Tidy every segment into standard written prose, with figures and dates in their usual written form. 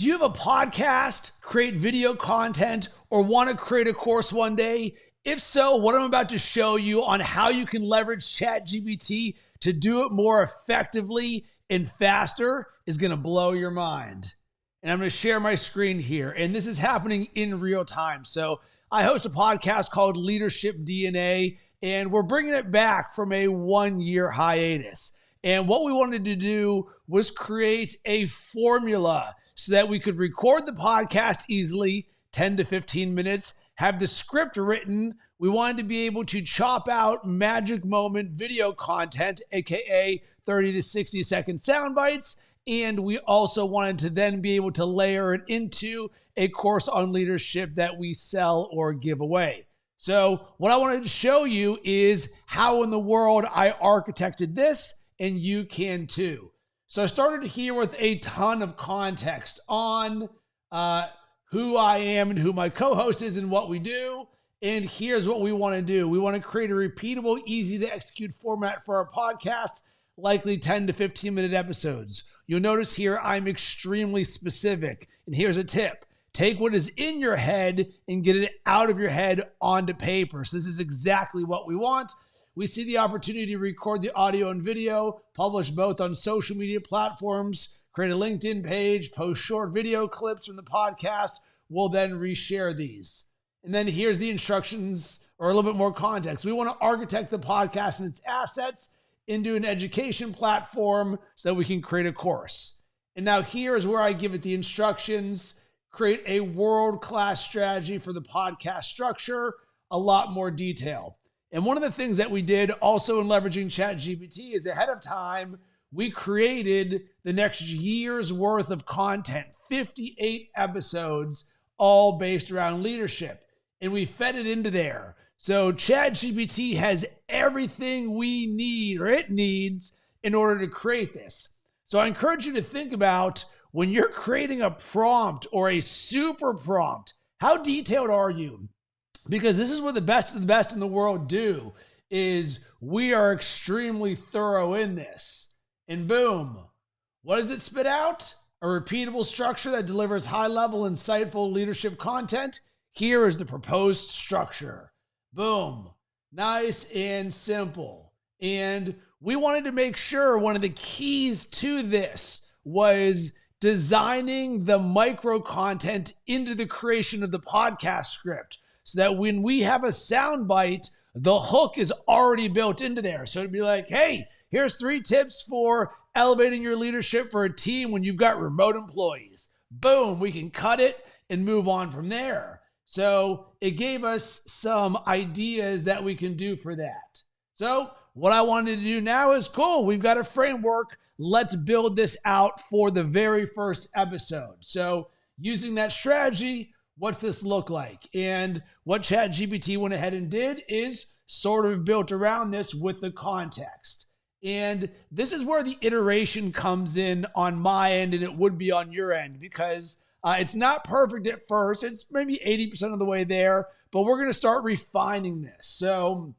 Do you have a podcast, create video content, or want to create a course one day? If so, what I'm about to show you on how you can leverage ChatGPT to do it more effectively and faster is going to blow your mind. And I'm going to share my screen here. And this is happening in real time. So I host a podcast called Leadership DNA, and we're bringing it back from a 1-year hiatus. And what we wanted to do was create a formula so that we could record the podcast easily, 10 to 15 minutes, have the script written. We wanted to be able to chop out magic moment video content, aka 30 to 60 second sound bites. And we also wanted to then be able to layer it into a course on leadership that we sell or give away. So what I wanted to show you is how in the world I architected this, and you can too. So I started here with a ton of context on who I am and who my co-host is and what we do. And here's what we want to do. We want to create a repeatable, easy to execute format for our podcast, likely 10 to 15 minute episodes. You'll notice here I'm extremely specific. And here's a tip. Take what is in your head and get it out of your head onto paper. So this is exactly what we want. We see the opportunity to record the audio and video, publish both on social media platforms, create a LinkedIn page, post short video clips from the podcast. We'll then reshare these. And then here's the instructions or a little bit more context. We want to architect the podcast and its assets into an education platform so that we can create a course. And now here is where I give it the instructions. Create a world-class strategy for the podcast structure, a lot more detail. And one of the things that we did also in leveraging ChatGPT is ahead of time, we created the next year's worth of content, 58 episodes, all based around leadership. And we fed it into there. So ChatGPT has everything we need, or it needs, in order to create this. So I encourage you to think about when you're creating a prompt or a super prompt, how detailed are you? Because this is what the best of the best in the world do, is we are extremely thorough in this. And boom, what does it spit out? A repeatable structure that delivers high-level, insightful leadership content. Here is the proposed structure. Boom, nice and simple. And we wanted to make sure one of the keys to this was designing the micro content into the creation of the podcast script, so that when we have a sound bite, the hook is already built into there. So it'd be like, hey, here's 3 tips for elevating your leadership for a team when you've got remote employees. Boom, we can cut it and move on from there. So it gave us some ideas that we can do for that. So what I wanted to do now is, cool, we've got a framework. Let's build this out for the very first episode. So using that strategy, what's this look like? And what ChatGPT went ahead and did is sort of built around this with the context. And this is where the iteration comes in on my end, and it would be on your end, because it's not perfect at first. It's maybe 80% of the way there, but we're going to start refining this. So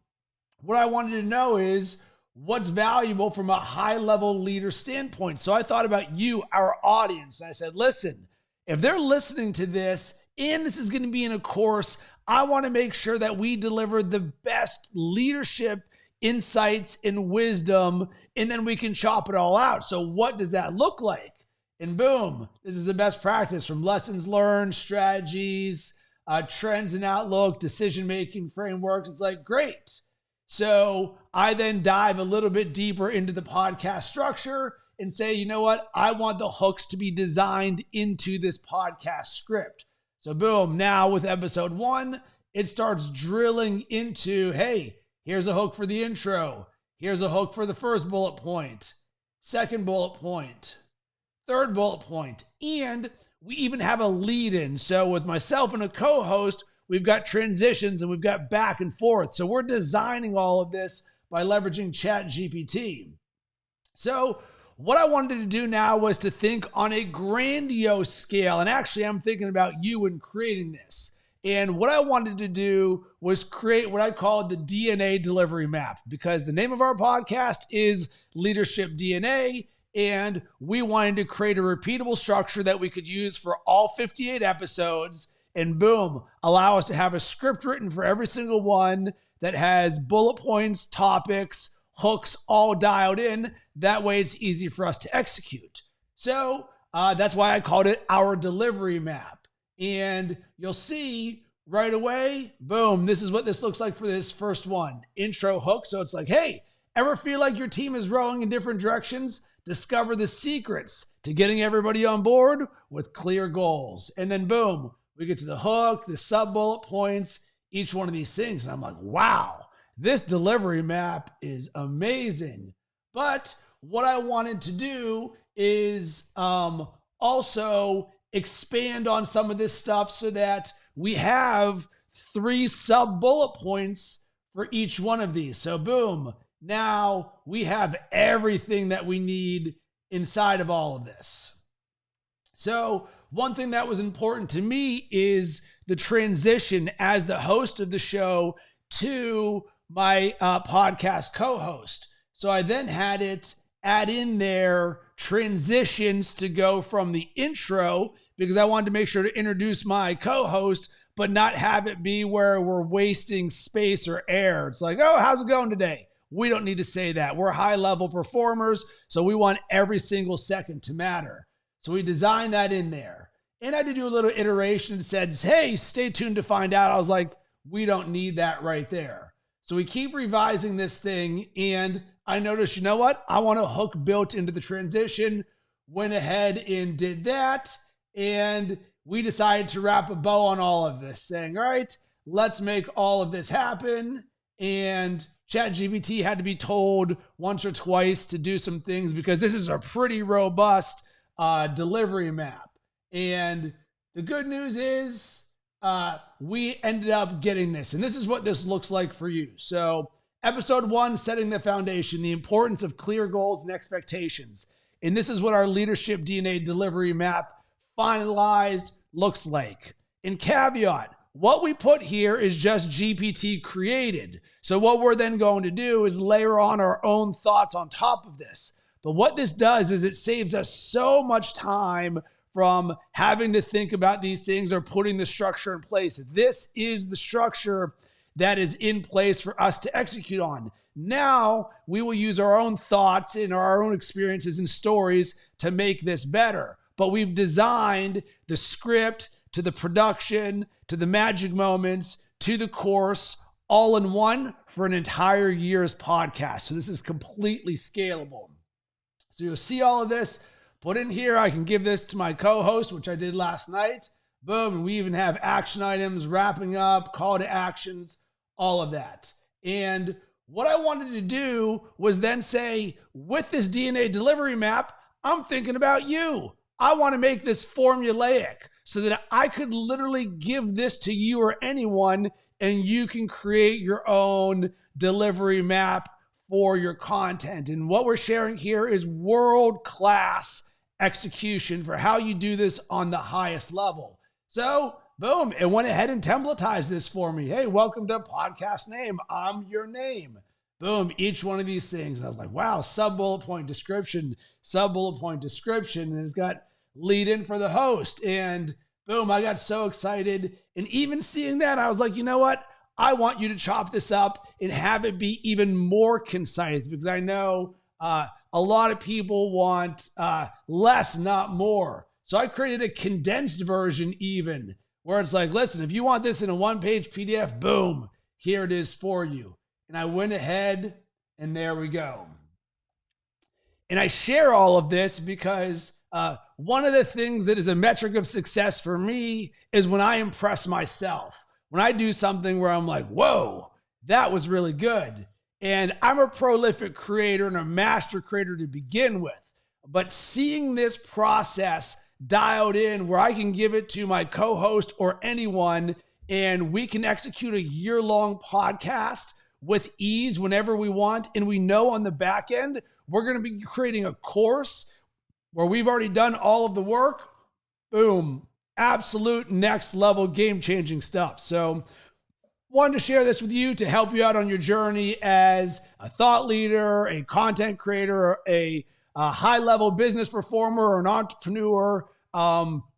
what I wanted to know is what's valuable from a high-level leader standpoint. So I thought about you, our audience, and I said, listen, if they're listening to this, and this is going to be in a course, I want to make sure that we deliver the best leadership insights and wisdom, and then we can chop it all out. So what does that look like? And boom, this is the best practice from lessons learned, strategies, trends and outlook, decision-making frameworks. It's like, great. So I then dive a little bit deeper into the podcast structure and say, you know what? I want the hooks to be designed into this podcast script. So boom, now with episode 1, it starts drilling into, hey, here's a hook for the intro. Here's a hook for the first bullet point, second bullet point, third bullet point. And we even have a lead in. So with myself and a co-host, we've got transitions and we've got back and forth. So we're designing all of this by leveraging ChatGPT. So what I wanted to do now was to think on a grandiose scale. And actually, I'm thinking about you in creating this. And what I wanted to do was create what I call the DNA delivery map, because the name of our podcast is Leadership DNA. And we wanted to create a repeatable structure that we could use for all 58 episodes. And boom, allow us to have a script written for every single one that has bullet points, topics, hooks all dialed in. That way it's easy for us to execute. So that's why I called it our delivery map. And you'll see right away, boom, this is what this looks like for this first one. Intro hook. So it's like, hey, ever feel like your team is rowing in different directions? Discover the secrets to getting everybody on board with clear goals. And then boom, we get to the hook, the sub bullet points, each one of these things. And I'm like, wow, this delivery map is amazing. But what I wanted to do is also expand on some of this stuff so that we have 3 sub bullet points for each one of these. So boom, now we have everything that we need inside of all of this. So one thing that was important to me is the transition as the host of the show to my podcast co-host. So I then had it add in there transitions to go from the intro, because I wanted to make sure to introduce my co-host, but not have it be where we're wasting space or air. It's like, oh, how's it going today? We don't need to say that. We're high-level performers, so we want every single second to matter. So we designed that in there. And I had to do a little iteration that said, hey, stay tuned to find out. I was like, we don't need that right there. So we keep revising this thing, and I noticed, you know what? I want a hook built into the transition. Went ahead and did that, and we decided to wrap a bow on all of this, saying, all right, let's make all of this happen. And ChatGPT had to be told once or twice to do some things because this is a pretty robust delivery map. And the good news is we ended up getting this. And this is what this looks like for you. So episode 1, setting the foundation, the importance of clear goals and expectations. And this is what our leadership DNA delivery map finalized looks like. In caveat, what we put here is just GPT created. So what we're then going to do is layer on our own thoughts on top of this. But what this does is it saves us so much time from having to think about these things or putting the structure in place. This is the structure that is in place for us to execute on. Now we will use our own thoughts and our own experiences and stories to make this better. But we've designed the script to the production, to the magic moments, to the course, all in one for an entire year's podcast. So this is completely scalable. So you'll see all of this put in here. I can give this to my co-host, which I did last night. Boom. And we even have action items, wrapping up, call to actions, all of that. And what I wanted to do was then say, with this DNA delivery map, I'm thinking about you. I want to make this formulaic so that I could literally give this to you or anyone, and you can create your own delivery map for your content. And what we're sharing here is world-class execution for how you do this on the highest level. So boom, it went ahead and templatized this for me. Hey, welcome to podcast name. I'm your name. Boom, each one of these things. And I was like, wow, sub-bullet point description, sub-bullet point description. And it's got lead in for the host. And boom, I got so excited. And even seeing that, I was like, you know what? I want you to chop this up and have it be even more concise, because I know a lot of people want less, not more. So I created a condensed version even, where it's like, listen, if you want this in a 1-page PDF, boom, here it is for you. And I went ahead and there we go. And I share all of this because one of the things that is a metric of success for me is when I impress myself. When I do something where I'm like, whoa, that was really good. And I'm a prolific creator and a master creator to begin with. But seeing this process dialed in where I can give it to my co-host or anyone, and we can execute a year-long podcast with ease whenever we want. And we know on the back end, we're going to be creating a course where we've already done all of the work. Boom. Absolute next level game-changing stuff. So wanted to share this with you to help you out on your journey as a thought leader, a content creator, a a high-level business performer or an entrepreneur,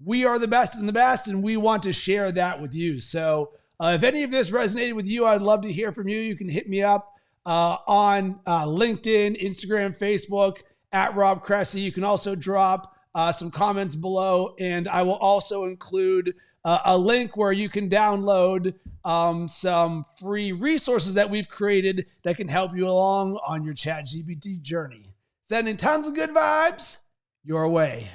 we are the best in the best, and we want to share that with you. So if any of this resonated with you, I'd love to hear from you. You can hit me up on LinkedIn, Instagram, Facebook, at Rob Cressy. You can also drop some comments below, and I will also include a link where you can download some free resources that we've created that can help you along on your ChatGPT journey. Sending tons of good vibes your way.